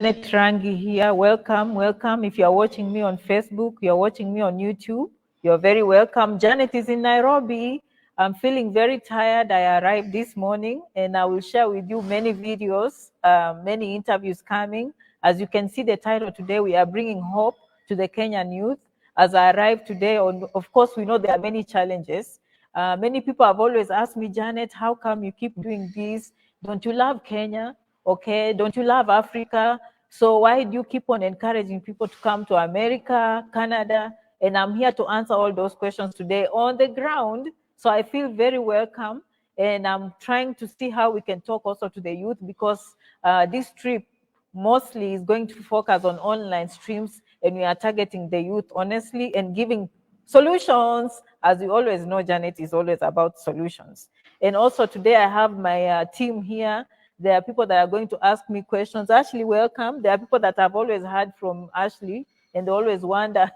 Janet Rangi here. Welcome, welcome. If you're watching me on Facebook, you're watching me on YouTube, you're very welcome. Janet is in Nairobi. I'm feeling very tired. I arrived this morning and I will share with you many videos, many interviews coming. As you can see the title today, we are bringing hope to the Kenyan youth. As I arrived today, of course, we know there are many challenges. Many people have always asked me, Janet, how come you keep doing this? Don't you love Kenya? Okay, don't you love Africa? So why do you keep on encouraging people to come to America, Canada? And I'm here to answer all those questions today on the ground. So I feel very welcome. And I'm trying to see how we can talk also to the youth because this trip mostly is going to focus on online streams, and we are targeting the youth honestly and giving solutions. As you always know, Janet is always about solutions. And also today I have my team here. There are people that are going to ask me questions. Ashley, welcome. There are people that I've always heard from Ashley, and they always wonder,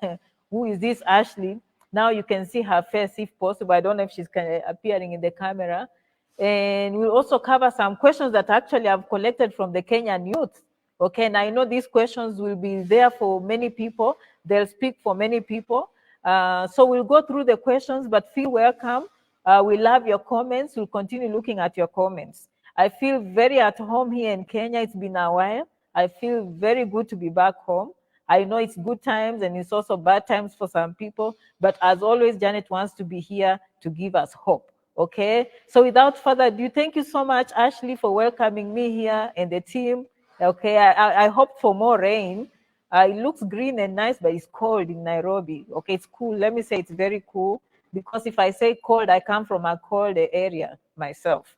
who is this Ashley? Now you can see her face if possible. I don't know if she's appearing in the camera. And we'll also cover some questions that actually I've collected from the Kenyan youth. Okay, and I know these questions will be there for many people. They'll speak for many people. So we'll go through the questions, but feel welcome. We love your comments. We'll continue looking at your comments. I feel very at home here in Kenya. It's been a while. I feel very good to be back home. I know it's good times and it's also bad times for some people, but as always, Janet wants to be here to give us hope. Okay, so without further ado, thank you so much, Ashley, for welcoming me here and the team. Okay, I hope for more rain. It looks green and nice, but it's cold in Nairobi. Okay, it's cool. Let me say it's very cool because if I say cold, I come from a cold area myself.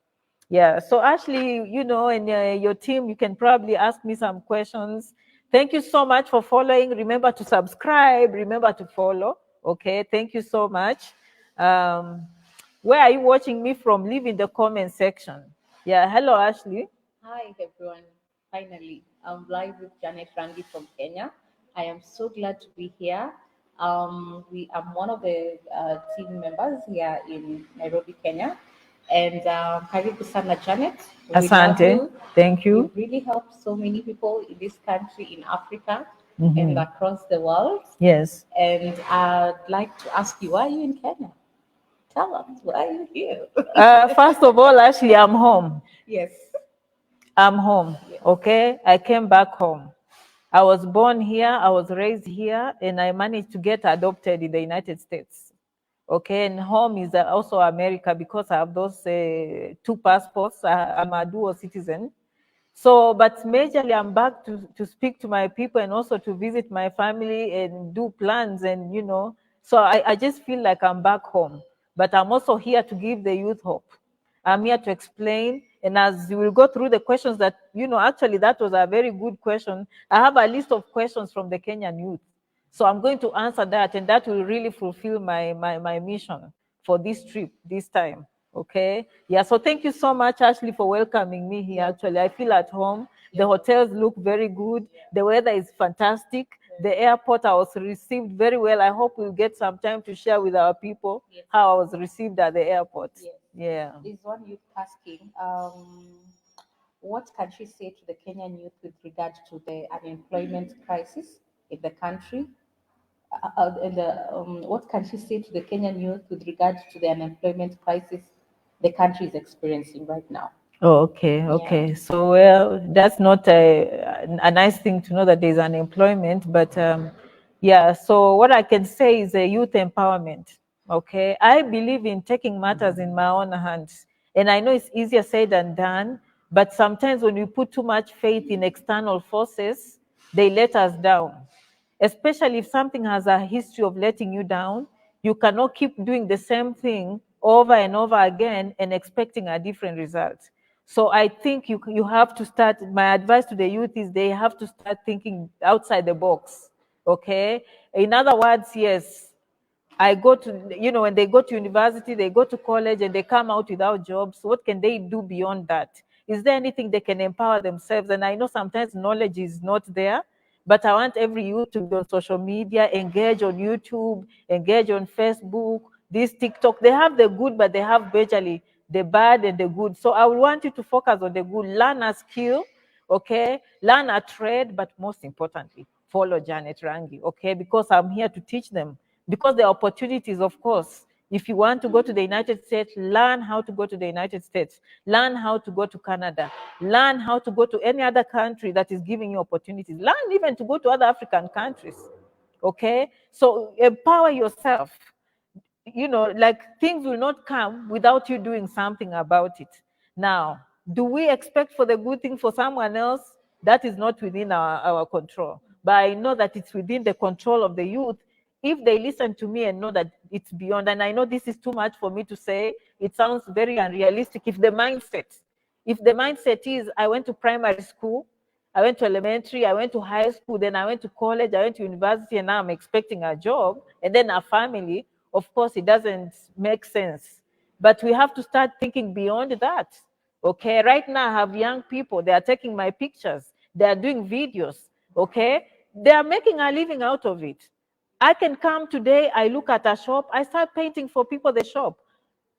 Yeah, so Ashley, you know, and your team, you can probably ask me some questions. Thank you so much for following. Remember to subscribe. Remember to follow. Okay, thank you so much. Where are you watching me from? Leave in the comment section. Yeah, hello, Ashley. Hi everyone. Finally, I'm live with Janet Rangi from Kenya. I am so glad to be here. I'm one of the team members here in Nairobi, Kenya. And karibu sana Janet. We love Asante. you. Thank you. You've really helped so many people in this country, in Africa, and across the world. Yes. And I'd like to ask you, why are you in Kenya? Tell us, why are you here? First of all, Ashley, I'm home. Yes. I'm home. Yes. Okay, I came back home. I was born here, I was raised here, and I managed to get adopted in the United States. Okay, and home is also America because I have those two passports. I'm a dual citizen. So, but majorly I'm back to speak to my people and also to visit my family and do plans and, you know, so I just feel like I'm back home. But I'm also here to give the youth hope. I'm here to explain. And as you will go through the questions that, you know, actually that was a very good question. I have a list of questions from the Kenyan youth. So I'm going to answer that, and that will really fulfill my mission for this trip this time. Okay. Yeah. So thank you so much, Ashley, for welcoming me here. Actually, I feel at home. The hotels look very good. The weather is fantastic. The airport, I was received very well. I hope we'll get some time to share with our people how I was received at the airport. Yeah. There's one youth asking, what can she say to the Kenyan youth with regard to the unemployment crisis in the country? What can she say to the Kenyan youth with regard to the unemployment crisis the country is experiencing right now? Oh, okay, okay. So, well, that's not a nice thing to know that there's unemployment, but yeah, so what I can say is a youth empowerment. Okay, I believe in taking matters in my own hands. And I know it's easier said than done, but sometimes when we put too much faith in external forces, they let us down. Especially if something has a history of letting you down, you cannot keep doing the same thing over and over again and expecting a different result. So I think you have to start. My advice to the youth is they have to start thinking outside the box. Okay. In other words, yes, I go to, you know, when they go to university, they go to college and they come out without jobs. What can they do beyond that? Is there anything they can empower themselves? And I know sometimes knowledge is not there, but I want every youth to be on social media, engage on YouTube, engage on Facebook, this TikTok. They have the good, but they have virtually the bad and the good. So I would want you to focus on the good, learn a skill. okay? Learn a trade, but most importantly, follow Janet Rangi, okay? Because I'm here to teach them. Because there are opportunities, of course. If you want to go to the United States, learn how to go to the United States. Learn how to go to Canada. Learn how to go to any other country that is giving you opportunities. Learn even to go to other African countries, okay? So empower yourself. You know, like things will not come without you doing something about it. Now, do we expect for the good thing for someone else? That is not within our control. But I know that it's within the control of the youth if they listen to me and know that it's beyond. And I know this is too much for me to say. It sounds very unrealistic. If the mindset is, I went to primary school, I went to elementary, I went to high school, then I went to college, I went to university, and now I'm expecting a job and then a family. Of course, it doesn't make sense. But we have to start thinking beyond that. Okay, right now I have young people, they are taking my pictures, they are doing videos, okay? They are making a living out of it. I can come today, I look at a shop, I start painting for people the shop.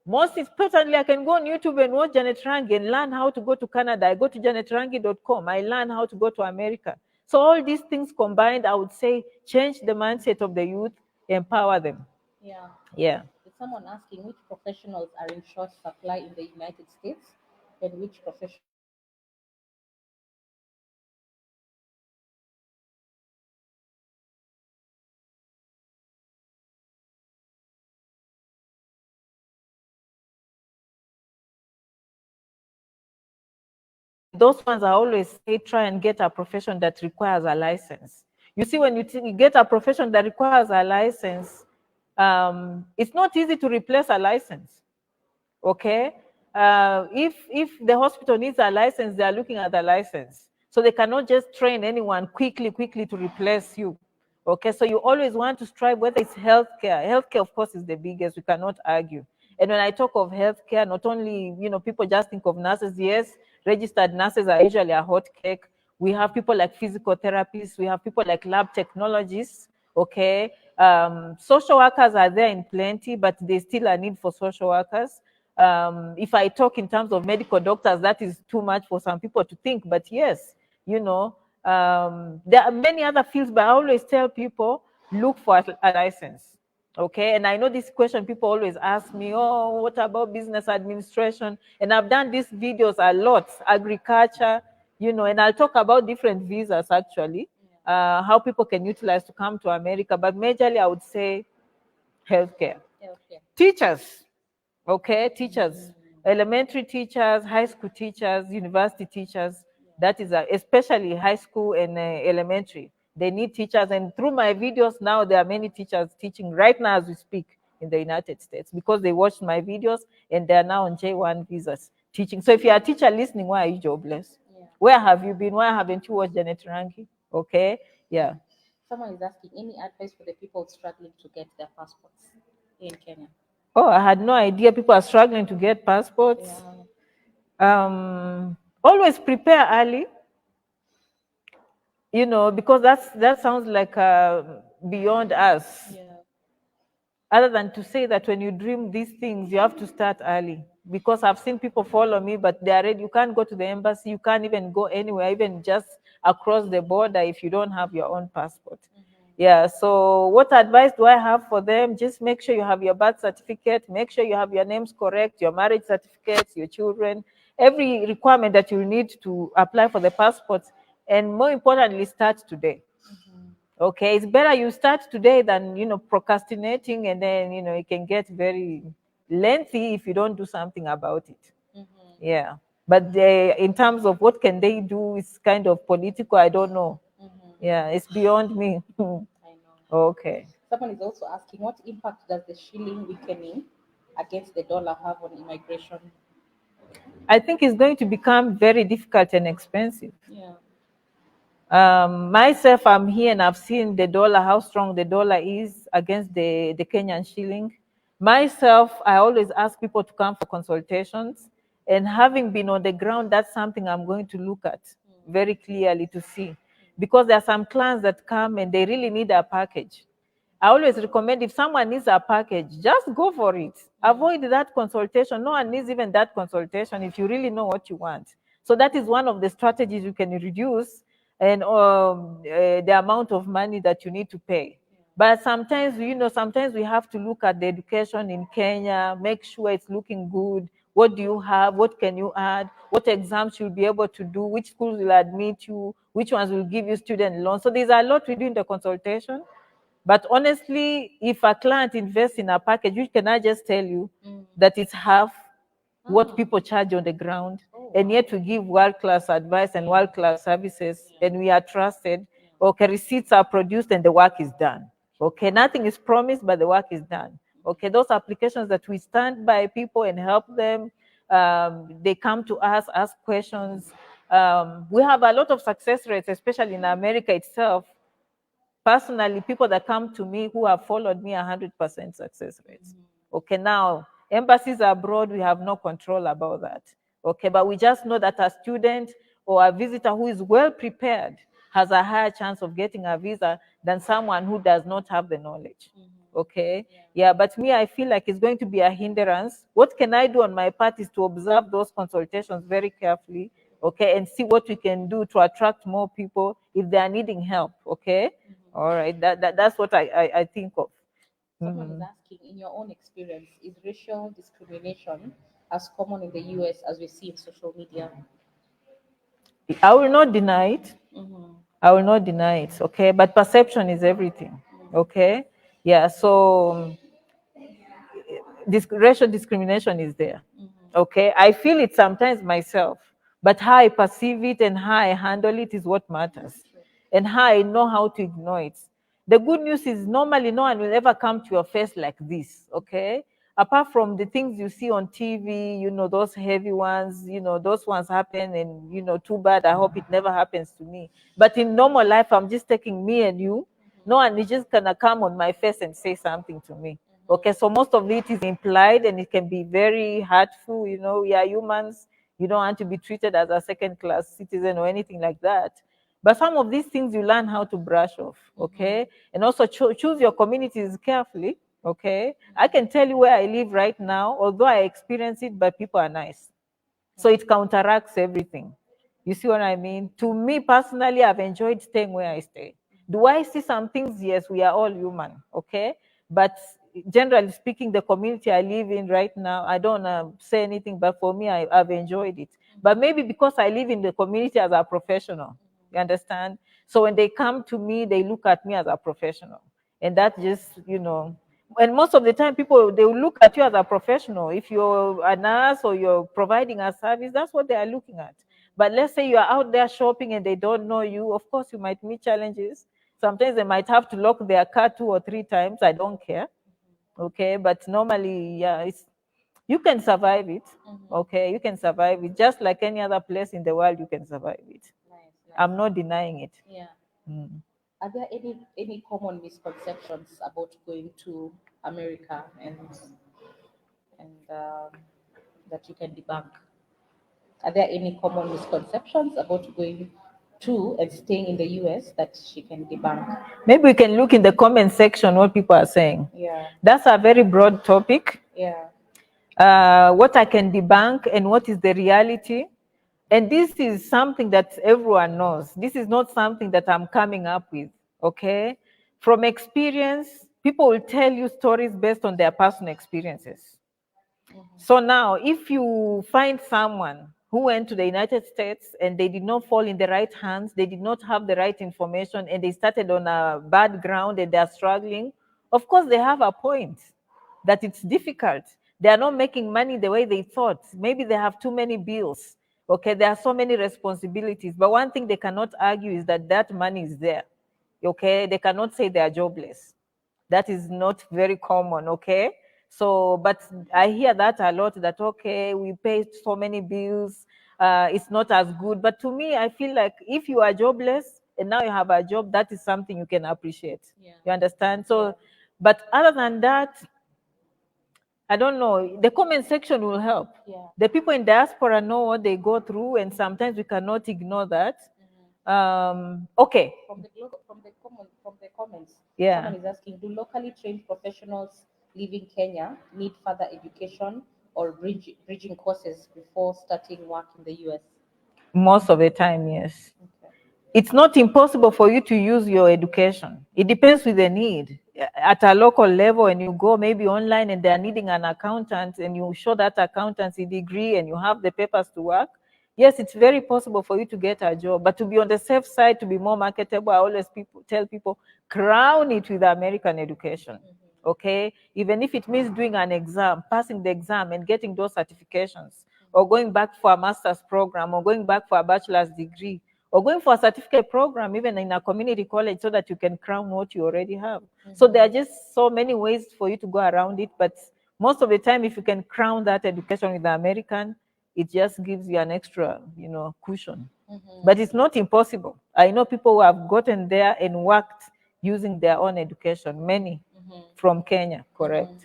Most importantly, I can go on YouTube and watch Janet Rangi and learn how to go to Canada. I go to janetrangi.com. I learn how to go to America. So all these things combined, I would say, change the mindset of the youth, empower them. Yeah. Yeah. There's someone asking which professionals are in short supply in the United States and which professionals are in high demand in Kenya. Those ones I always say, try and get a profession that requires a license. You see, when you get a profession that requires a license, it's not easy to replace a license. Okay, if the hospital needs a license, they are looking at the license, so they cannot just train anyone quickly to replace you. Okay, so you always want to strive, whether it's healthcare of course is the biggest, we cannot argue. And when I talk of healthcare, not only, people just think of nurses. Yes, registered nurses are usually a hot cake. We have people like physical therapists, we have people like lab technologists. Okay, social workers are there in plenty, but there's still a need for social workers. If I talk in terms of medical doctors, that is too much for some people to think. But yes, there are many other fields, but I always tell people, look for a license. Okay, and I know this question people always ask me, oh, what about business administration? And I've done these videos a lot, agriculture, and I'll talk about different visas actually, how people can utilize to come to America. But majorly, I would say healthcare. Teachers. Okay, teachers, elementary teachers, high school teachers, university teachers. That is especially high school and elementary. They need teachers, and through my videos now, there are many teachers teaching right now as we speak in the United States because they watched my videos and they are now on J1 visas teaching. So if you are a teacher listening, why are you jobless? Where have you been? Why haven't you watched Janet Rangi? Okay, yeah. Someone is asking any advice for the people struggling to get their passports in Kenya. Oh, I had no idea people are struggling to get passports. Always prepare early, because that sounds like beyond us. Other than to say that when you dream these things, you have to start early. Because I've seen people follow me, but they are ready. You can't go to the embassy. You can't even go anywhere, even just across the border if you don't have your own passport. Yeah, so what advice do I have for them? Just make sure you have your birth certificate, make sure you have your names correct, your marriage certificates, your children, every requirement that you need to apply for the passport. And more importantly, start today. Okay, it's better you start today than, procrastinating, and then, it can get very lengthy if you don't do something about it. Yeah. But in terms of what can they do, it's kind of political. I don't know. Yeah, it's beyond me. I know. Okay. Someone is also asking, what impact does the shilling weakening against the dollar have on immigration? I think it's going to become very difficult and expensive. Yeah. Myself, I'm here and I've seen the dollar, how strong the dollar is against the Kenyan shilling. Myself, I always ask people to come for consultations. And having been on the ground, that's something I'm going to look at very clearly to see. Because there are some clients that come and they really need a package. I always recommend, if someone needs a package, just go for it. Avoid that consultation. No one needs even that consultation if you really know what you want. So that is one of the strategies you can reduce and the amount of money that you need to pay. But sometimes, sometimes we have to look at the education in Kenya, make sure it's looking good. What do you have? What can you add? What exams you'll be able to do? Which schools will admit you? Which ones will give you student loans? So there's a lot we do in the consultation. But honestly, if a client invests in a package, which can I just tell you that it's half what people charge on the ground, and yet we give world-class advice and world-class services, and we are trusted. Okay, receipts are produced and the work is done. Okay, nothing is promised, but the work is done. Okay, those applications that we stand by people and help them, they come to us, ask questions. We have a lot of success rates, especially in America itself. Personally, people that come to me who have followed me 100% success rates. Okay, now embassies abroad, we have no control about that. Okay, but we just know that a student or a visitor who is well prepared has a higher chance of getting a visa than someone who does not have the knowledge. Okay, yeah, but me, I feel like it's going to be a hindrance. What can I do on my part is to observe those consultations very carefully, okay, and see what we can do to attract more people if they are needing help. Okay, all right, that's what I think of. Someone is asking, in your own experience, is racial discrimination as common in the US as we see in social media? I will not deny it. I will not deny it. Okay, but perception is everything. Okay, yeah. So this racial discrimination is there. Okay, I feel it sometimes myself, but how I perceive it and how I handle it is what matters, and how I know how to ignore it. The good news is normally no one will ever come to your face like this. Okay, apart from the things you see on TV, those heavy ones, those ones happen, and too bad. I hope it never happens to me. But in normal life, I'm just taking me and you. No one is just gonna come on my face and say something to me. Okay, so most of it is implied and it can be very hurtful. We are humans. You don't want to be treated as a second class citizen or anything like that. But some of these things you learn how to brush off. Okay, and also choose your communities carefully. Okay, I can tell you where I live right now, although I experience it, but people are nice. So it counteracts everything. You see what I mean? To me personally, I've enjoyed staying where I stay. Do I see some things? Yes, we are all human, okay? But generally speaking, the community I live in right now, I don't say anything, but for me, I've enjoyed it. But maybe because I live in the community as a professional, you understand? So when they come to me, they look at me as a professional. And that just, and most of the time people, they will look at you as a professional. If you're a nurse or you're providing a service, that's what they are looking at. But let's say you're out there shopping and they don't know you, of course you might meet challenges. Sometimes they might have to lock their car 2 or 3 times. I don't care. Okay, but normally, yeah, you can survive it. Okay, you can survive it just like any other place in the world. You can survive it. Nice. I'm not denying it. Yeah. Are there any common misconceptions about going to America and that you can debunk? Are there any common misconceptions about going to and staying in the US that she can debunk? Maybe we can look in the comment section what people are saying. Yeah. That's a very broad topic. Yeah. What I can debunk and what is the reality. And this is something that everyone knows. This is not something that I'm coming up with, okay? From experience, people will tell you stories based on their personal experiences. So now, if you find someone who went to the United States and they did not fall in the right hands, they did not have the right information, and they started on a bad ground and they are struggling, of course, they have a point that it's difficult. They are not making money the way they thought. Maybe they have too many bills. Okay, there are so many responsibilities. But one thing they cannot argue is that that money is there. Okay, they cannot say they are jobless. That is not very common, okay? So, but I hear that a lot that, okay, we pay so many bills, it's not as good. But to me, I feel like if you are jobless and now you have a job, that is something you can appreciate. Yeah. You understand? So, but other than that, I don't know. The comment section will help. Yeah. The people in diaspora know what they go through, and sometimes we cannot ignore that. Okay. From the comments, Yeah. someone is asking, do locally trained professionals leaving Kenya need further education or bridging courses before starting work in the US? Most of the time, yes. Okay. It's not impossible for you to use your education. It depends with the need. At a local level, and you go maybe online and they're needing an accountant, and you show that accountancy degree and you have the papers to work, yes, it's very possible for you to get a job. But to be on the safe side, to be more marketable, I always tell people, crown it with American education. Okay, even if it means doing an exam, passing the exam and getting those certifications, or going back for a master's program, or going back for a bachelor's degree, or going for a certificate program, even in a community college, so that you can crown what you already have. So there are just so many ways for you to go around it. But most of the time, if you can crown that education with the American, it just gives you an extra, cushion. But it's not impossible. I know people who have gotten there and worked using their own education, many from Kenya, correct?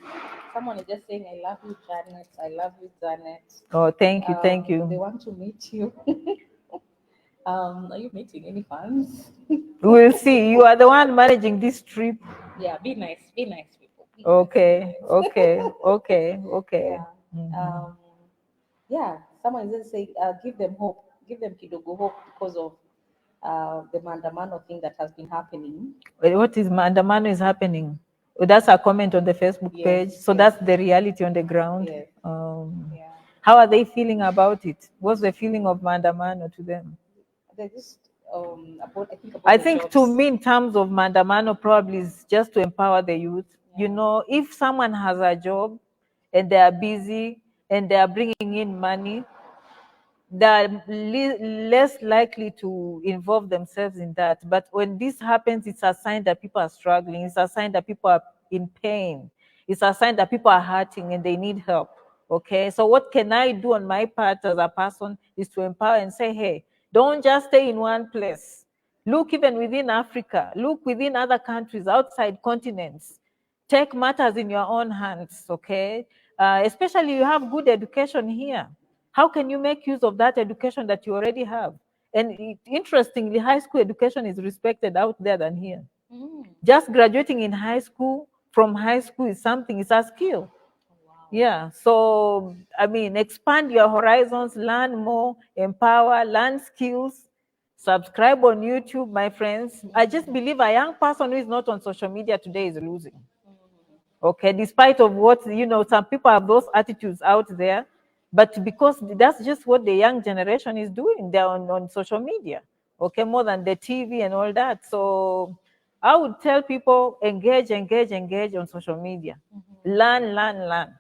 Someone is just saying, "I love you, Janet. I love you, Janet." Oh, thank you, thank They you. want to meet you. Are you meeting any fans? We'll see. You are the one managing this trip. Yeah, be nice, people. Be nice, be Okay, nice. okay, okay, okay. Yeah. Yeah. Someone is just saying, give them hope, give them kidogo hope because of the mandamano thing that has been happening. What is Mandamano is happening? Oh, that's a comment on the Facebook page. Yes, So yes, that's the reality on the ground. yes. Yeah. How are they feeling about it? What's the feeling of Mandamano to them? They're just about, I think, about I the think to jobs. me, in terms of Mandamano, probably is just to empower the youth. You Yeah. know, if someone has a job and they are busy and they are bringing in money, they're less likely to involve themselves in that. But when this happens, it's a sign that people are struggling. It's a sign that people are in pain. It's a sign that people are hurting and they need help. Okay, so what can I do on my part as a person is to empower and say, hey, don't just stay in one place. Look even within Africa, look within other countries, outside continents. Take matters in your own hands, okay? Especially you have good education here. How can you make use of that education that you already have? And interestingly, high school education is respected out there than here. Just graduating in high school, from high school is something, it's a skill. Yeah. So, I mean, expand your horizons, learn more, empower, learn skills, subscribe on YouTube, my friends. I just believe a young person who is not on social media today is losing. Okay, despite of what, some people have those attitudes out there, but because that's just what the young generation is doing, they're on social media, okay, more than the TV and all that. So I would tell people, engage on social media. Learn.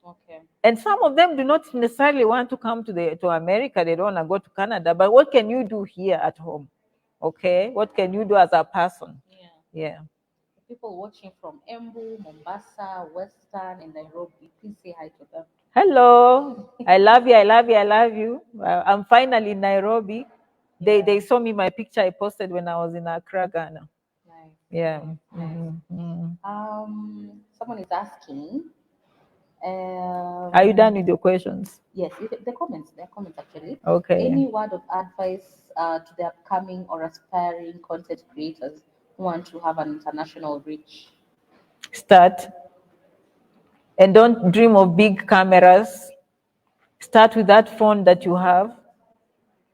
Okay. And some of them do not necessarily want to come to America. They don't want to go to Canada. But what can you do here at home? Okay, what can you do as a person? Yeah. Yeah. People watching from Embu, Mombasa, Western, and Nairobi, please say hi to them. Hello, I love you, I love you, I love you. I'm finally in Nairobi. They saw me my picture I posted when I was in Accra, Ghana. Nice. Yeah. Nice. Someone is asking. Are you done with your questions? Yes, the comments. There are comments actually. Okay. Any word of advice to the upcoming or aspiring content creators who want to have an international reach? Start. And don't dream of big cameras. Start with that phone that you have.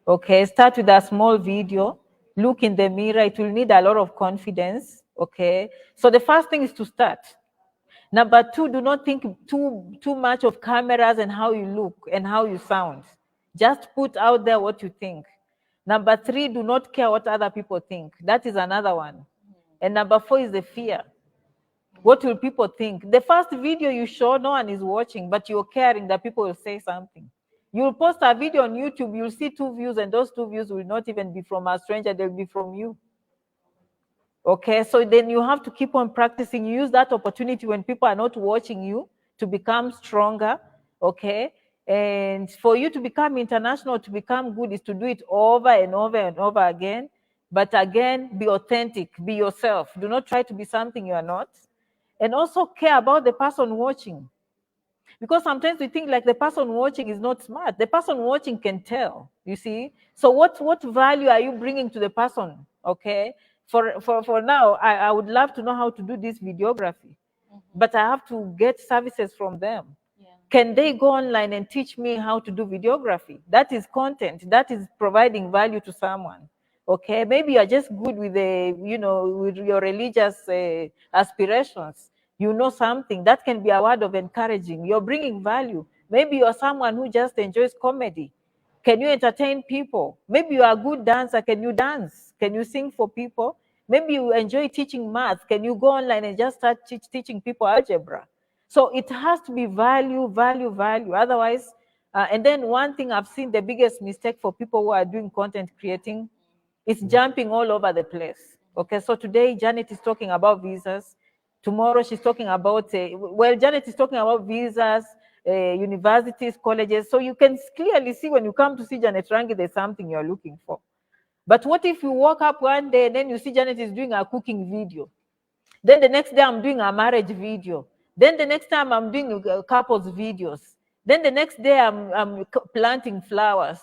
Okay, start with a small video. Look in the mirror. It will need a lot of confidence. Okay, so the first thing is to start. Number two, do not think too much of cameras and how you look and how you sound. Just put out there what you think. Number three, do not care what other people think. That is another one. And number four is the fear. What will people think? The first video you show, no one is watching, but you're caring that people will say something. You'll post a video on YouTube, you'll see 2 views, and those 2 views will not even be from a stranger, they'll be from you. Okay, so then you have to keep on practicing. Use that opportunity when people are not watching you to become stronger. Okay, and for you to become international, to become good, is to do it over and over and over again. But again, be authentic, be yourself. Do not try to be something you are not. And also care about the person watching. Because sometimes we think like the person watching is not smart. The person watching can tell, you see. So what value are you bringing to the person? Okay. For now, I would love to know how to do this videography, but I have to get services from them. Yeah. Can they go online and teach me how to do videography? That is content. That is providing value to someone. Okay, maybe you're just good with with your religious aspirations. You know something that can be a word of encouraging. You're bringing value. Maybe you're someone who just enjoys comedy. Can you entertain people? Maybe you are a good dancer. Can you dance? Can you sing for people? Maybe you enjoy teaching math. Can you go online and just start teaching people algebra? So it has to be value, value, value. Otherwise, and then one thing I've seen the biggest mistake for people who are doing content creating is jumping all over the place. Okay, so today Janet is talking about visas. Tomorrow she's talking about, Janet is talking about visas, universities, colleges. So you can clearly see when you come to see Janet Rangi, there's something you're looking for. But what if you walk up one day and then you see Janet is doing a cooking video? Then the next day I'm doing a marriage video. Then the next time I'm doing couples videos. Then the next day I'm planting flowers.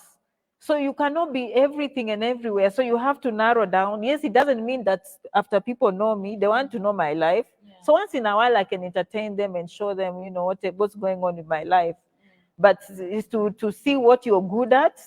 So you cannot be everything and everywhere. So you have to narrow down. Yes, it doesn't mean that after people know me, they want to know my life. Yeah. So once in a while I can entertain them and show them, what's going on in my life. But it's to see what you're good at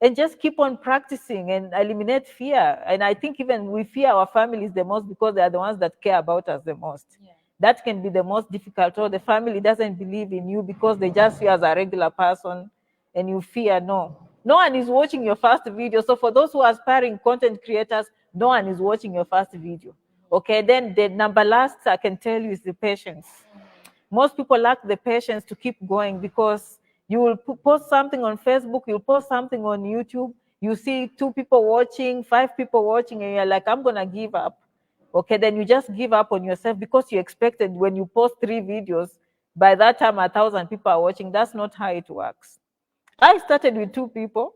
and just keep on practicing and eliminate fear. And I think even we fear our families the most because they are the ones that care about us the most. Yeah. That can be the most difficult. Or the family doesn't believe in you because they just see you as a regular person and you fear. No one is watching your first video. So for those who are aspiring content creators, no one is watching your first video. Okay, then the number last I can tell you is the patience. Most people lack the patience to keep going because you will post something on Facebook, you'll post something on YouTube, you see 2 people watching, 5 people watching, and you're like, I'm going to give up. Okay, then you just give up on yourself because you expected when you post 3 videos, by that time 1,000 people are watching. That's not how it works. I started with 2 people.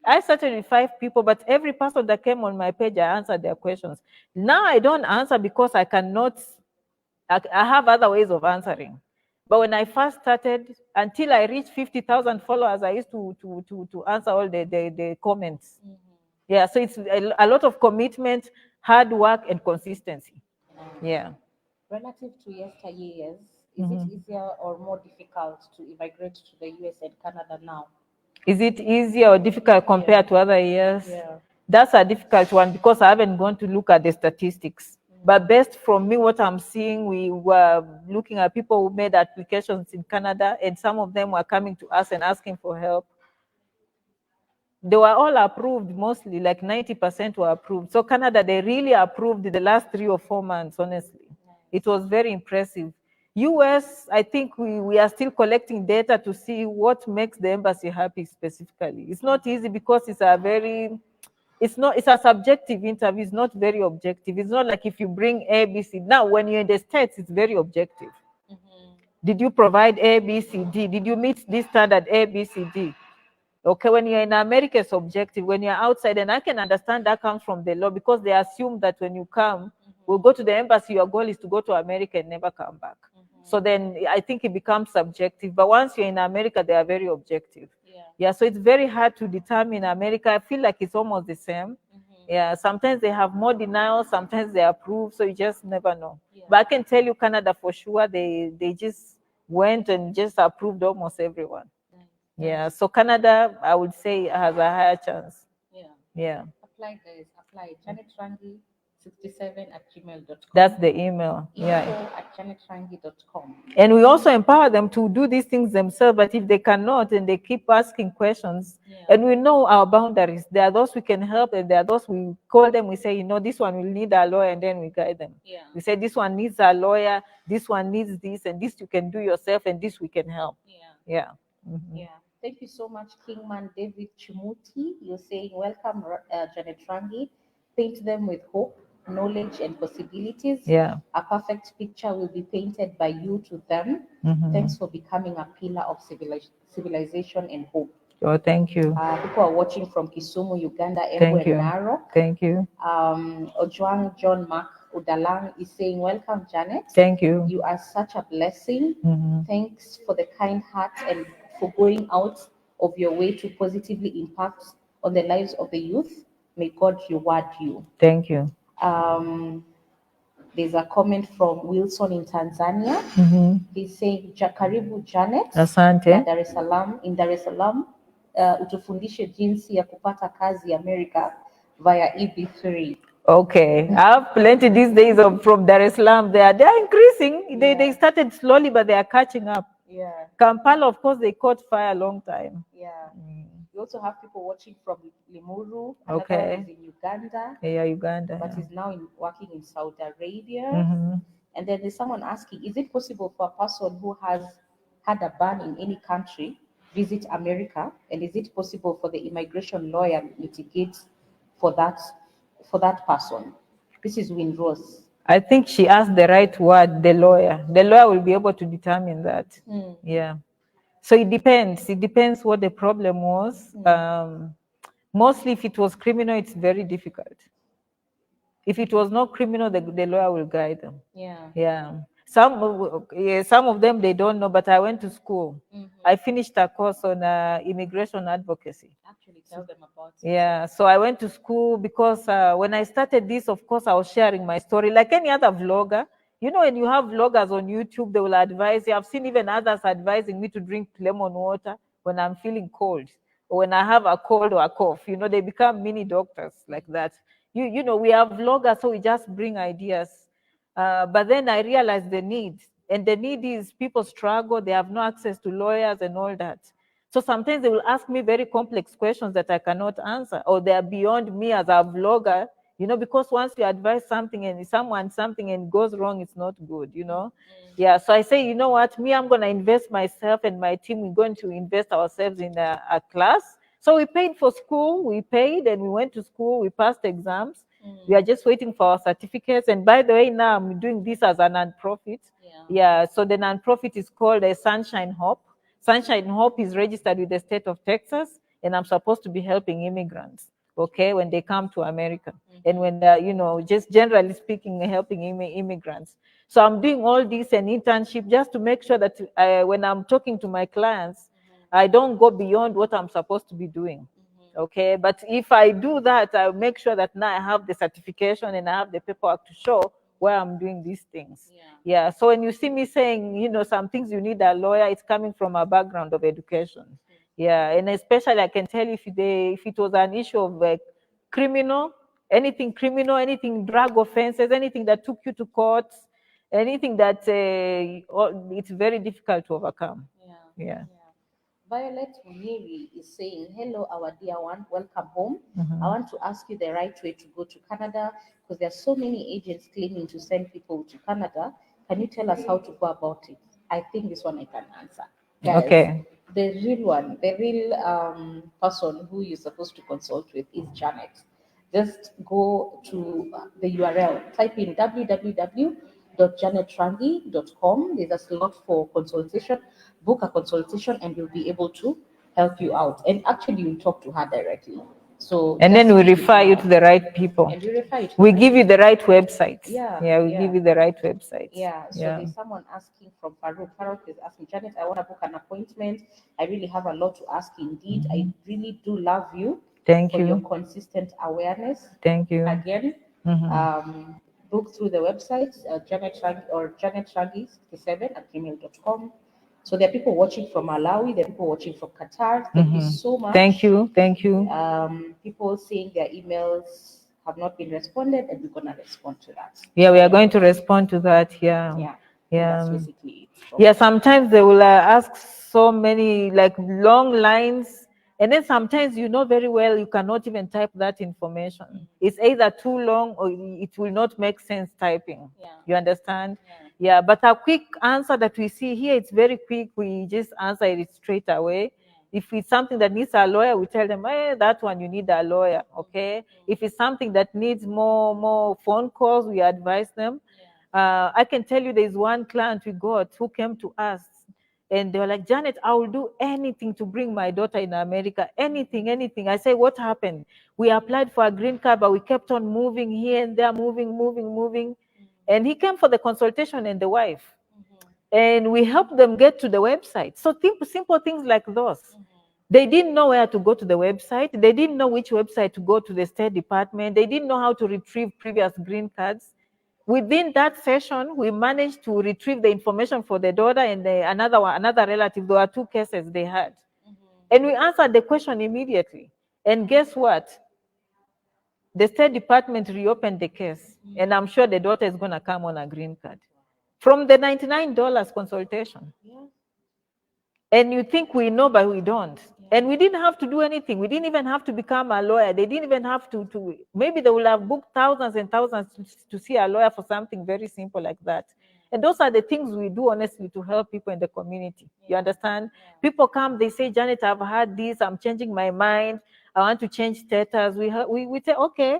I started with 5 people, but every person that came on my page, I answered their questions. Now I don't answer because I cannot, I have other ways of answering. But when I first started, until I reached 50,000 followers, I used to answer all the comments. Mm-hmm. Yeah, so it's a lot of commitment, hard work, and consistency. Yeah. Relative to yesteryears, is it easier or more difficult to immigrate to the US and Canada now? Is it easier or difficult compared to other years? Yeah. That's a difficult one because I haven't gone to look at the statistics. But based from me, what I'm seeing, we were looking at people who made applications in Canada, and some of them were coming to us and asking for help. They were all approved, mostly, like 90% were approved. So Canada, they really approved the last 3 or 4 months, honestly. It was very impressive. US, I think we are still collecting data to see what makes the embassy happy specifically. It's not easy because it's a subjective interview. It's not very objective. It's not like if you bring A, B, C. Now, when you're in the States, it's very objective. Mm-hmm. Did you provide A, B, C, D? Did you meet this standard A, B, C, D? Okay, when you're in America, it's objective. When you're outside, and I can understand that comes from the law because they assume that when you come, we'll go to the embassy, your goal is to go to America and never come back. So then I think it becomes subjective. But once you're in America, they are very objective. Yeah, so it's very hard to determine America. I feel like it's almost the same. Yeah, sometimes they have more denial, sometimes they approve, so you just never know. But I can tell you Canada for sure, they just went and just approved almost everyone. Yeah, so Canada, I would say, has a higher chance. Yeah. Apply, guys. Apply. janetrangi67@gmail.com. That's the email. info@janetrangi.com. And we also empower them to do these things themselves. But if they cannot and they keep asking questions, and we know our boundaries, there are those we can help, and there are those we call them. We say, this one will need a lawyer, and then we guide them. We say this one needs a lawyer, this one needs this, and this you can do yourself, and this we can help. Yeah. Mm-hmm. Yeah. Thank you so much, Kingman David Chimuti. You're saying, welcome, Janet Rangi. Paint them with hope, knowledge, and possibilities. Yeah. A perfect picture will be painted by you to them. Mm-hmm. Thanks for becoming a pillar of civilization and hope. Oh, thank you. People are watching from Kisumu, Uganda, Embu, and Narok. Thank you. Ojuang John Mark Udalang is saying, welcome, Janet. Thank you. You are such a blessing. Mm-hmm. Thanks for the kind heart and for going out of your way to positively impact on the lives of the youth. May God reward you. Thank you. There's a comment from Wilson in Tanzania. He's saying, Karibu Janet na Asante. Dar es Salaam, in Dar es Salaam, utufundishe jinsi ya kupata kazi America via EB3. Okay, I have plenty these days from Dar es Salaam. They are increasing. They started slowly, but they are catching up. Yeah. Kampala, of course, they caught fire a long time. Yeah. We also have people watching from Limuru. Another Okay. one is in Uganda. Yeah, Uganda. But Yeah. is now working in Saudi Arabia. Mhm. And then there's someone asking, is it possible for a person who has had a ban in any country visit America? And is it possible for the immigration lawyer mitigate for that person? This is Windrose. I think she asked the right word, the lawyer. The lawyer will be able to determine that. Yeah. So it depends. It depends what the problem was. Mostly if it was criminal, it's very difficult. If it was not criminal, the lawyer will guide them. Yeah. Yeah. Some of them, they don't know, but I went to school. I finished a course on immigration advocacy. Actually, tell them about it. Yeah, so I went to school because when I started this, of course, I was sharing my story like any other vlogger. You know, when you have vloggers on YouTube, they will advise you. I've seen even others advising me to drink lemon water when I'm feeling cold or when I have a cold or a cough. You know, they become mini doctors like that. You know, we are vloggers, so we just bring ideas. But then I realized the need, and the need is people struggle, they have no access to lawyers and all that. So sometimes they will ask me very complex questions that I cannot answer, or they are beyond me as a vlogger, you know, because once you advise something and something and goes wrong, it's not good, you know. Yeah, so I say, you know what, me, I'm going to invest myself and my team, we're going to invest ourselves in a class. So we paid for school, we paid and we went to school, we passed exams. We are just waiting for our certificates. And by the way, now I'm doing this as a non-profit. Yeah, so the non-profit is called a Sunshine Hope. Sunshine Hope is registered with the state of Texas, and I'm supposed to be helping immigrants, okay, when they come to America. And when they're, you know, just generally speaking, helping immigrants. So I'm doing all this and internship just to make sure that when I'm talking to my clients, I don't go beyond what I'm supposed to be doing. Okay, but if I do that, I'll make sure that now I have the certification and I have the paperwork to show where I'm doing these things. Yeah. So when you see me saying, you know, some things you need a lawyer, it's coming from a background of education. Yeah, and especially I can tell you if it was an issue of criminal, anything drug offenses, anything that took you to court, anything that it's very difficult to overcome. Yeah. Violet Muniri is saying, hello, our dear one, welcome home. I want to ask you the right way to go to Canada because there are so many agents claiming to send people to Canada. Can you tell us how to go about it? I think this one I can answer. Guys, Okay. the real person who you're supposed to consult with is Janet. Just go to the URL, type in www.janetrangi.com. There's a slot for consultation. Book a consultation, and we'll be able to help you out. And actually, you'll talk to her directly. So And just then we keep it refer you to now. the right people. And we refer you to We the give you the right websites. Yeah, we give you the right websites. Yeah, so there's someone asking from Farouk. Farouk is asking, Janet, I want to book an appointment. I really have a lot to ask indeed. I really do love you. Thank for you. your consistent awareness. Thank you. Again, book through the website, Janet Rangi or janetrangi67@gmail.com. So there are people watching from Malawi, there are people watching from Qatar. Thank you so much. Thank you. Thank you. People saying their emails have not been responded, and we're gonna respond to that. Yeah, we are going to respond to that. Yeah. Yeah. That's basically it. Yeah, sometimes they will ask so many like long lines, and then sometimes you know very well you cannot even type that information. It's either too long or it will not make sense typing. You understand? Yeah, but a quick answer that we see here, it's very quick. We just answer it straight away. If it's something that needs a lawyer, we tell them, hey, that one you need a lawyer, okay? If it's something that needs more phone calls, we advise them. I can tell you there's one client we got who came to us and they were like, Janet, I will do anything to bring my daughter in America. Anything. I say, what happened? We applied for a green card, but we kept on moving here and there, moving. And he came for the consultation and the wife. And we helped them get to the website. So simple things like those. They didn't know where to go to the website. They didn't know which website to go to the State Department. They didn't know how to retrieve previous green cards. within that session, we managed to retrieve the information for the daughter and another relative. There were 2 cases they had. And we answered the question immediately. And guess what? The State Department reopened the case. And I'm sure the daughter is going to come on a green card. From the $99 consultation. And you think we know, but we don't. And we didn't have to do anything. We didn't even have to become a lawyer. They didn't even have to maybe they will have booked thousands and thousands to see a lawyer for something very simple like that. And those are the things we do, honestly, to help people in the community. You understand? People come, they say, Janet, I've had this, I'm changing my mind, I want to change status. We say, okay,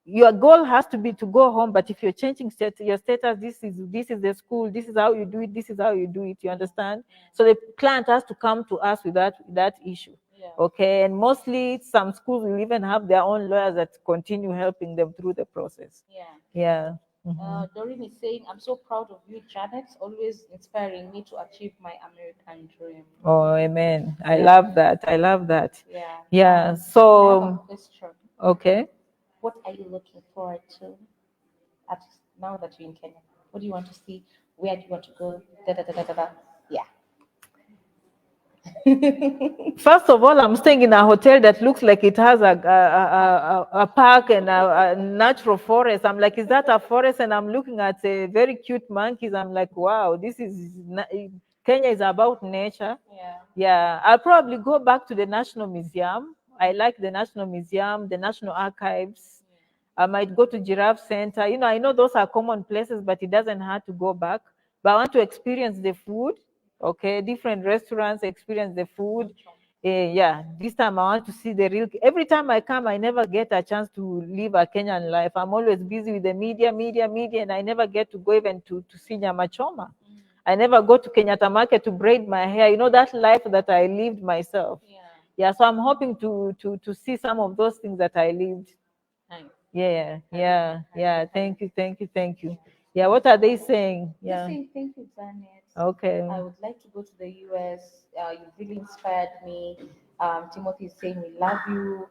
your goal has to be to go home, but if you're changing your status, this is the school, this is how you do it, this is how you do it. You understand? So the client has to come to us with that issue. Okay, and mostly some schools will even have their own lawyers that continue helping them through the process. Yeah. Doreen is saying, I'm so proud of you, Janet, always inspiring me to achieve my American dream. Oh, amen. I love that. I love that. Yeah. I have So, a question. okay. What are you looking forward to now that you're in Kenya? What do you want to see? Where do you want to go? Da, da, da, da, da, da. Yeah. First of all, I'm staying in a hotel that looks like it has a park and a natural forest. I'm like, is that a forest? And I'm looking at very cute monkeys. I'm like, wow, Kenya is about nature. Yeah, I'll probably go back to the National Museum. I like the National Museum, the National Archives. I might go to Giraffe Center. I know those are common places, but it doesn't hurt to go back. But I want to experience the food. Okay, different restaurants, experience the food. Yeah, this time I want to see the real. Every time I come, I never get a chance to live a Kenyan life. I'm always busy with the media, and I never get to go even to see Nyama Choma. I never go to Kenyatta Market to braid my hair. That life that I lived myself. Yeah, so I'm hoping to see some of those things that I lived. Yeah. Thank you. Yeah, what are they saying? They're saying, thank you, Janet. Okay. I would like to go to the US. You've really inspired me. Timothy is saying, we love you.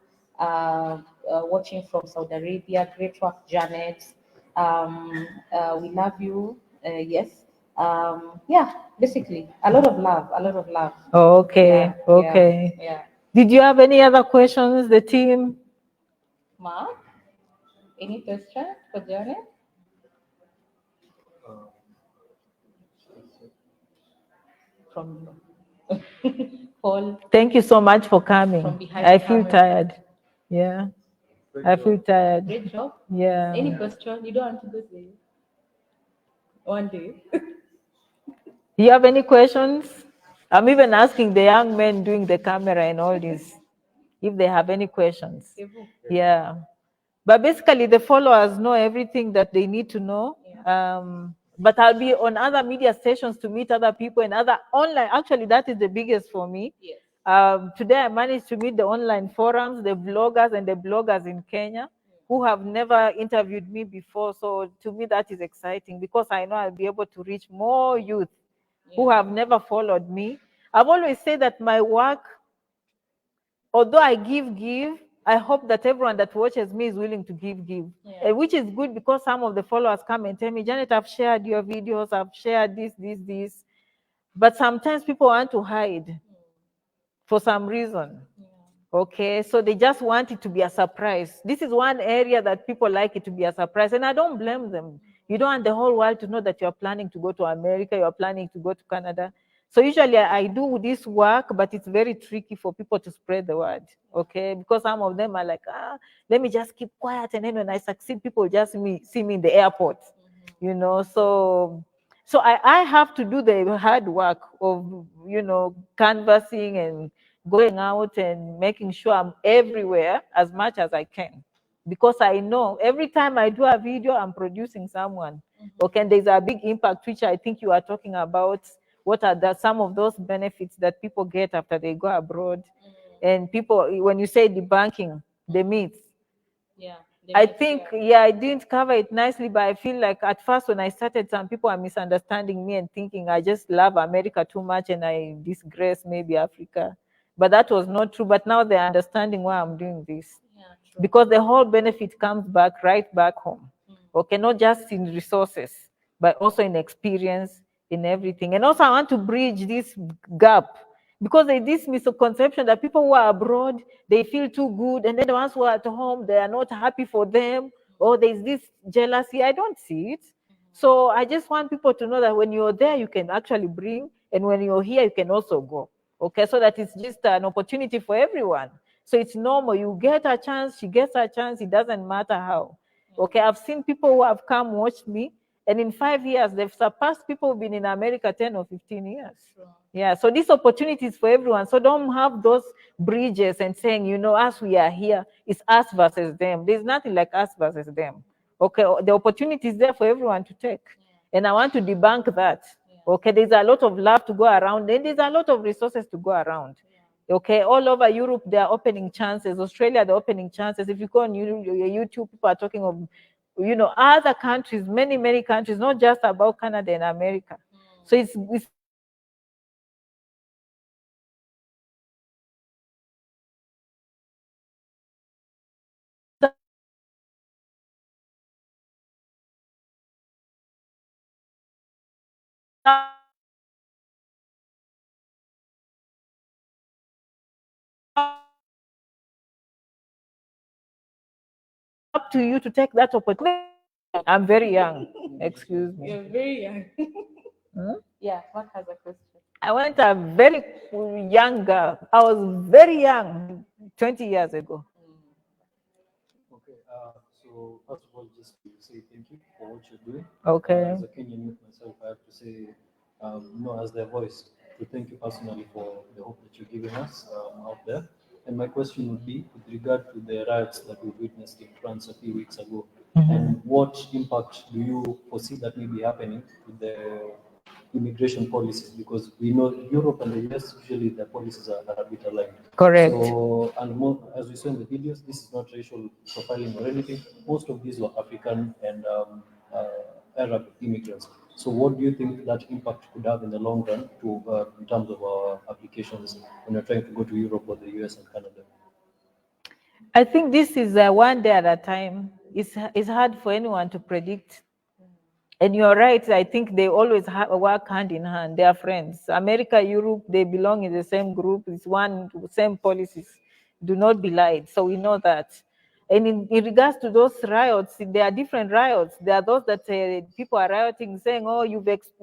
Watching from Saudi Arabia. Great work, Janet. We love you. Yes. Yeah, basically, a lot of love. Okay. Yeah. Did you have any other questions, the team? Mark, any question for Janet? From Paul. Thank you so much for coming. From behind I the feel camera. tired. Yeah. I feel tired. Great job. Yeah. Any question? You don't want to go there one day. You have any questions? I'm even asking the young men doing the camera and all this if they have any questions. Yeah. But basically, the followers know everything that they need to know. But I'll be on other media stations to meet other people and other online. Actually, that is the biggest for me. Yes. Today, I managed to meet the online forums, the vloggers and the bloggers in Kenya who have never interviewed me before. So to me, that is exciting because I know I'll be able to reach more youth who have never followed me. I've always said that my work, although I give, I hope that everyone that watches me is willing to give, which is good because some of the followers come and tell me, Janet, I've shared your videos, I've shared this. But sometimes people want to hide for some reason. Okay, so they just want it to be a surprise. This is one area that people like it to be a surprise, and I don't blame them. You don't want the whole world to know that you're planning to go to America, you're planning to go to Canada. So usually I do this work, but it's very tricky for people to spread the word, okay? Because some of them are like, let me just keep quiet, and then when I succeed, people just see me in the airport, So I have to do the hard work of, canvassing and going out and making sure I'm everywhere as much as I can. Because I know every time I do a video, I'm producing someone. Okay, and there's a big impact, which I think you are talking about. What are some of those benefits that people get after they go abroad? And people, when you say debunking the myths, I think, I didn't cover it nicely, but I feel like at first when I started, some people are misunderstanding me and thinking I just love America too much and I disgrace maybe Africa. But that was not true. But now they're understanding why I'm doing this. Because the whole benefit comes right back home. Okay, not just in resources, but also in experience, in everything. And also I want to bridge this gap, because there's this misconception that people who are abroad, they feel too good, and then the ones who are at home, they are not happy for them, or there's this jealousy. I don't see it. So I just want people to know that when you're there, you can actually bring, and when you're here, you can also go. Okay, so that it's just an opportunity for everyone. So it's normal. You get a chance, she gets a chance. It doesn't matter how. Okay, I've seen people who have come watched me, and in 5 years they've surpassed people who've been in America 10 or 15 years. Sure. Yeah, so this opportunity is for everyone. So don't have those bridges and saying, us, we are here. It's us versus them. There's nothing like us versus them. Okay, the opportunity is there for everyone to take. And I want to debunk that. Okay, there's a lot of love to go around, and there's a lot of resources to go around. Okay, all over Europe, they are opening chances. Australia, they're opening chances. If you go on YouTube, people are talking of, other countries, many, many countries, not just about Canada and America. So it's up to you to take that opportunity. I'm very young. Excuse me. You're very young. Hmm? Yeah, what has a question? I went a very young girl. I was very young 20 years ago. Okay, so first of all, just to say thank you for what you're doing. Okay. As a Kenyan youth myself, I have to say, as their voice, to thank you personally for the hope that you're giving us out there. And my question would be with regard to the riots that we witnessed in France a few weeks ago, and what impact do you foresee that may be happening with the immigration policies? Because we know Europe and the US, usually their policies are a bit aligned. Correct. So, and more, as we saw in the videos, this is not racial profiling or anything. Most of these were African and Arab immigrants. So, what do you think that impact could have in the long run to in terms of our applications when you're trying to go to Europe or the US and Canada? I think this is one day at a time. It's hard for anyone to predict. And you're right. I think they always work hand in hand. They are friends. America, Europe, they belong in the same group. It's one same policies. Do not be lied. So we know that. And in regards to those riots, there are different riots. There are those that people are rioting, saying, "Oh, you've increased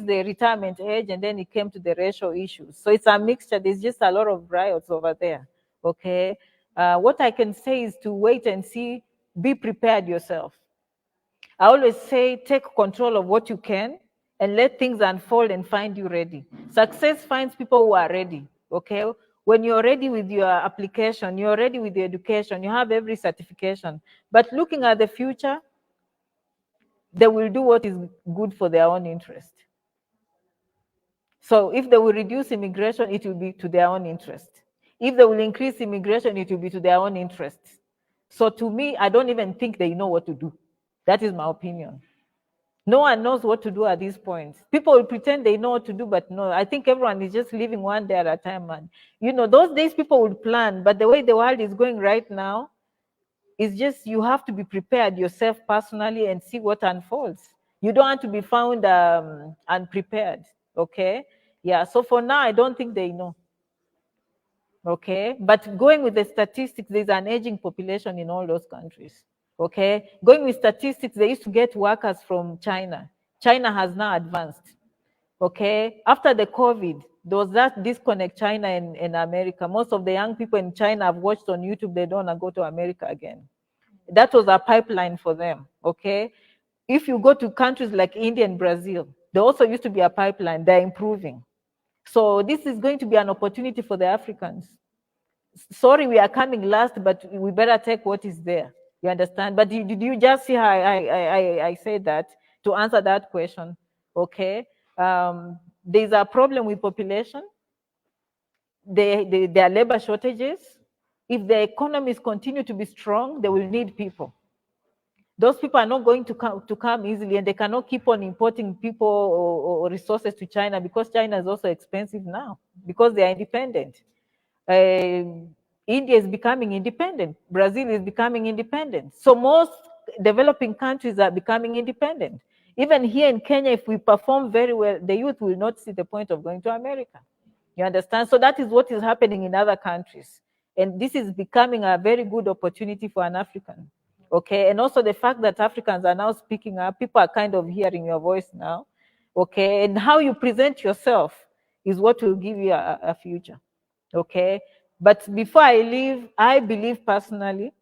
the retirement age," and then it came to the racial issues. So it's a mixture. There's just a lot of riots over there. Okay. What I can say is to wait and see. Be prepared yourself. I always say take control of what you can and let things unfold and find you ready. Success finds people who are ready. Okay. When you're ready with your application, you're ready with the education, you have every certification. But looking at the future, they will do what is good for their own interest. So if they will reduce immigration, it will be to their own interest. If they will increase immigration, it will be to their own interest. So to me, I don't even think they know what to do. That is my opinion. No one knows what to do at this point. People will pretend they know what to do, but no, I think everyone is just living one day at a time. And, those days people would plan, but the way the world is going right now, is just you have to be prepared yourself personally and see what unfolds. You don't want to be found unprepared. Okay. Yeah. So for now, I don't think they know. Okay. But going with the statistics, there's an aging population in all those countries. Okay. Going with statistics, they used to get workers from China. China has now advanced. Okay. After the COVID, there was that disconnect, China and America. Most of the young people in China have watched on YouTube, they don't want to go to America again. That was a pipeline for them. Okay. If you go to countries like India and Brazil, there also used to be a pipeline. They're improving. So this is going to be an opportunity for the Africans. Sorry, we are coming last, but we better take what is there. You understand? But did you just see how I said that to answer that question? Okay. There's a problem with population. There are labor shortages. If the economies continue to be strong, they will need people. Those people are not going to come easily, and they cannot keep on importing people or resources to China, because China is also expensive now because they are independent. India is becoming independent. Brazil is becoming independent. So most developing countries are becoming independent. Even here in Kenya, if we perform very well, the youth will not see the point of going to America. You understand? So that is what is happening in other countries. And this is becoming a very good opportunity for an African. Okay. And also the fact that Africans are now speaking up, people are kind of hearing your voice now. Okay. And how you present yourself is what will give you a future. Okay. But before I leave, I believe personally,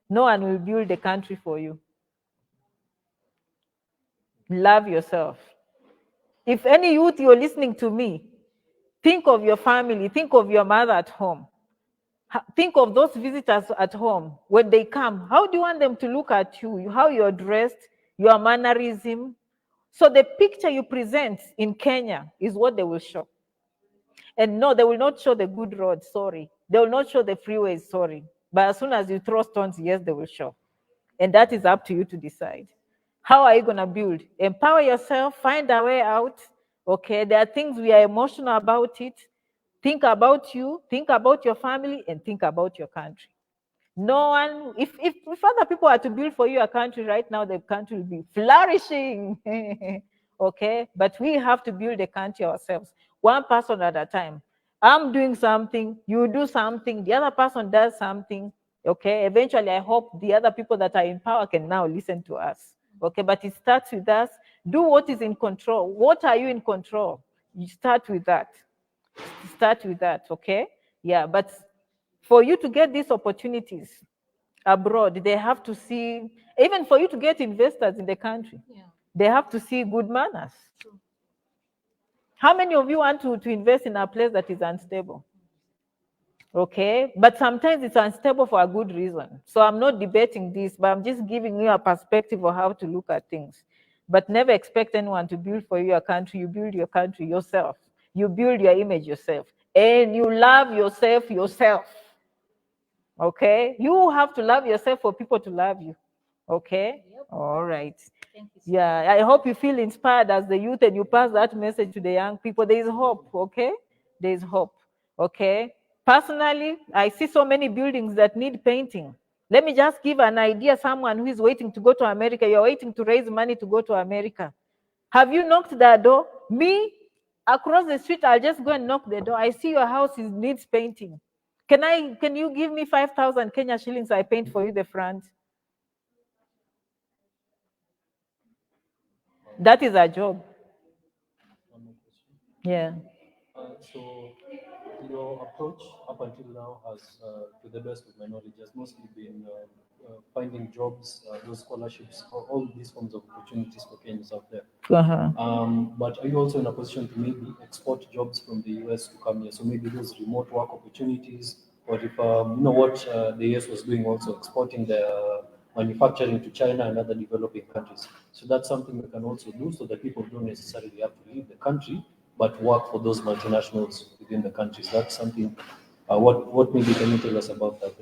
no one will build the country for you. Love yourself. If any youth you're listening to me, think of your family, think of your mother at home. Think of those visitors at home. When they come, how do you want them to look at you? How you're dressed, your mannerism. So the picture you present in Kenya is what they will show. And no, they will not show the good roads, sorry. They will not show the freeways, sorry. But as soon as you throw stones, yes, they will show. And that is up to you to decide. How are you going to build? Empower yourself, find a way out. Okay, there are things we are emotional about it. Think about you, think about your family, and think about your country. No one, if other people are to build for you a country right now, the country will be flourishing. Okay, but we have to build the country ourselves, one person at a time. I'm doing something, you do something, the other person does something. Okay, eventually I hope the other people that are in power can now listen to us. Okay, but it starts with us. Do what is in control. What are you in control? You start with that. Start with that. Okay, yeah, but for you to get these opportunities abroad, they have to see, even for you to get investors in the country, they have to see good manners. How many of you want to invest in a place that is unstable? Okay, but sometimes it's unstable for a good reason. So I'm not debating this, but I'm just giving you a perspective of how to look at things. But never expect anyone to build for you a country. You build your country yourself. You build your image yourself. And you love yourself. Okay, you have to love yourself for people to love you. Okay, yep. All right. Thank you. Yeah, I hope you feel inspired as the youth and you pass that message to the young people. There is hope. Okay, there is hope. Okay, personally, I see so many buildings that need painting. Let me just give an idea. Someone who is waiting to go to America, you're waiting to raise money to go to America. Have you knocked the door? Me, across the street, I'll just go and knock the door. I see your house needs painting. Can you give me 5,000 Kenya shillings? I paint for you the front. That is our job. Yeah. So your approach up until now has, to the best of my knowledge, has mostly been finding jobs, those scholarships, all these forms of opportunities for Kenyans out there. But are you also in a position to maybe export jobs from the US to come here? So maybe those remote work opportunities, or if you know what the US was doing, also exporting their manufacturing to China and other developing countries. So that's something we can also do, so that people don't necessarily have to leave the country, but work for those multinationals within the countries. That's something. What maybe can you tell us about that?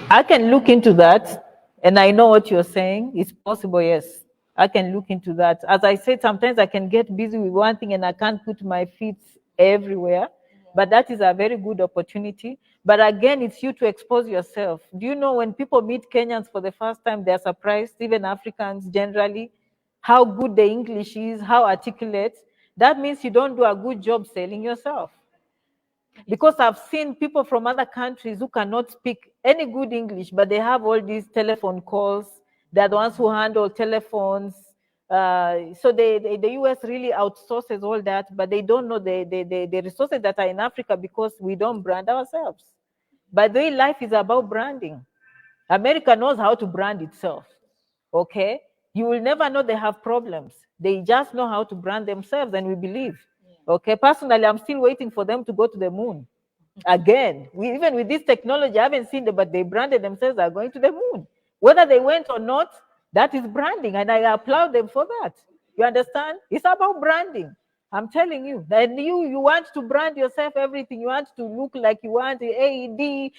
I can look into that, and I know what you're saying. It's possible, yes. I can look into that. As I said, sometimes I can get busy with one thing and I can't put my feet everywhere. But that is a very good opportunity. But again, it's you to expose yourself. Do you know when people meet Kenyans for the first time, they're surprised, even Africans generally, how good the English is, how articulate. That means you don't do a good job selling yourself. Because I've seen people from other countries who cannot speak any good English, but they have all these telephone calls. They're the ones who handle telephones. So the US really outsources all that, but they don't know the resources that are in Africa because we don't brand ourselves. By the way, life is about branding. America knows how to brand itself. Okay? You will never know they have problems. They just know how to brand themselves, and we believe. Okay, personally, I'm still waiting for them to go to the moon. Again, even with this technology, I haven't seen them, but they branded themselves are going to the moon. Whether they went or not, that is branding, and I applaud them for that. You understand? It's about branding. I'm telling you. That you want to brand yourself, everything. You want to look like you want AED,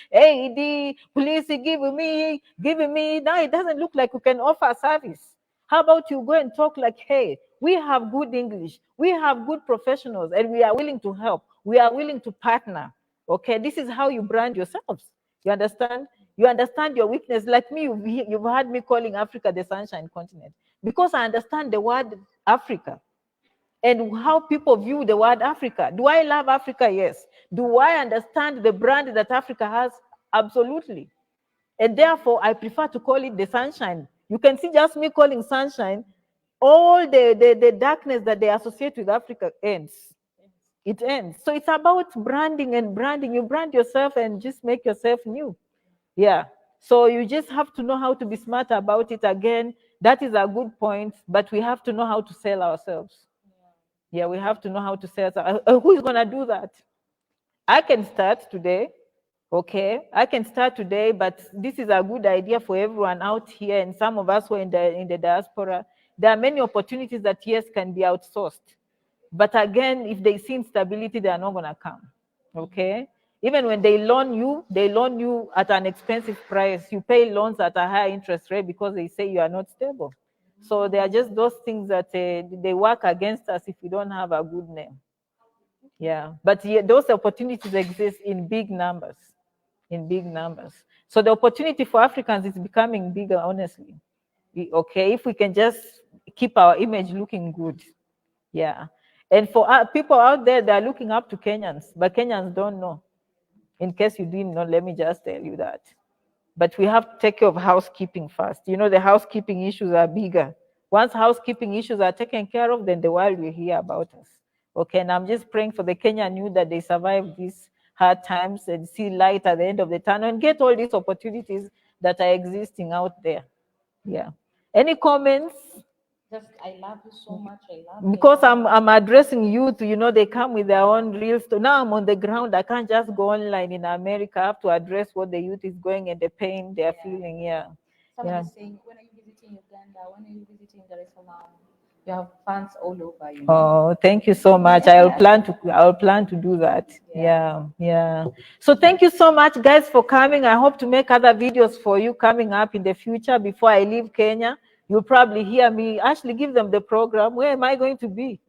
please give me. Now it doesn't look like you can offer service. How about you go and talk like, hey, we have good English, we have good professionals, and we are willing to help. We are willing to partner. Okay, this is how you brand yourselves. You understand? You understand your weakness. Like me, you've had me calling Africa the sunshine continent because I understand the word Africa and how people view the word Africa. Do I love Africa? Yes. Do I understand the brand that Africa has? Absolutely. And therefore, I prefer to call it the sunshine. You can see just me calling sunshine, all the darkness that they associate with Africa ends. It ends. So it's about branding and branding. You brand yourself and just make yourself new. Yeah. So you just have to know how to be smart about it. Again, that is a good point, but we have to know how to sell ourselves. Yeah, we have to know how to sell. Who is going to do that? I can start today. Okay, I can start today, but this is a good idea for everyone out here, and some of us who are in the diaspora. There are many opportunities that yes can be outsourced, but again, if they see instability, they are not going to come. Okay, even when they loan you at an expensive price. You pay loans at a high interest rate because they say you are not stable. So they are just those things that they work against us if we don't have a good name. Yeah, but those opportunities exist in big numbers. In big numbers. So the opportunity for Africans is becoming bigger, honestly. Okay, if we can just keep our image looking good. Yeah. And for people out there, they're looking up to Kenyans, but Kenyans don't know. In case you didn't know, let me just tell you that. But we have to take care of housekeeping first. You know, the housekeeping issues are bigger. Once housekeeping issues are taken care of, then the world will hear about us. Okay, and I'm just praying for the Kenyan youth that they survive these hard times and see light at the end of the tunnel and get all these opportunities that are existing out there. Yeah. Any comments? Just, I love you so much. I love Because you. I'm addressing youth, you know, they come with their own real story. Now I'm on the ground. I can't just go online in America. I have to address what the youth is going and the pain they're feeling. Yeah. Somebody's saying, when are you visiting Uganda? When are you visiting Dar es Salaam? You have fans all over, you know. Oh, thank you so much. I'll plan to do that. Yeah, yeah. So thank you so much, guys, for coming. I hope to make other videos for you coming up in the future before I leave Kenya. You'll probably hear me. Actually, give them the program. Where am I going to be?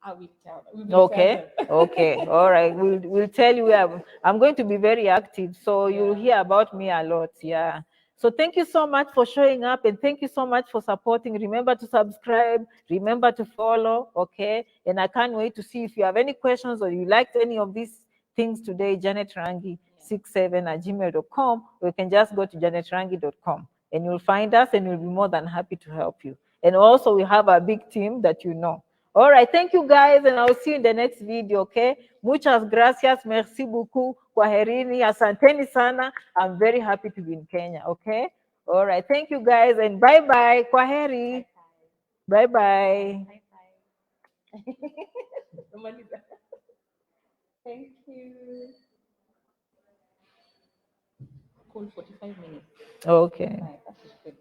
I will tell them. We will tell Okay, them. okay, all right. We'll tell you where I'm going to be very active, so you'll hear about me a lot. Yeah. So thank you so much for showing up, and thank you so much for supporting. Remember to subscribe, remember to follow, okay? And I can't wait to see if you have any questions or you liked any of these things today. Janet Rangi 67@gmail.com, or you can just go to janetrangi.com and you'll find us, and we'll be more than happy to help you. And also we have a big team that you know. All right, thank you guys, and I'll see you in the next video, okay? Muchas gracias, merci beaucoup, kwaherini, asanteni sana. I'm very happy to be in Kenya, okay? All right, thank you guys, and bye-bye, kwaheri. Bye-bye. Thank you. Cool, 45 minutes. Okay. Right, that is good.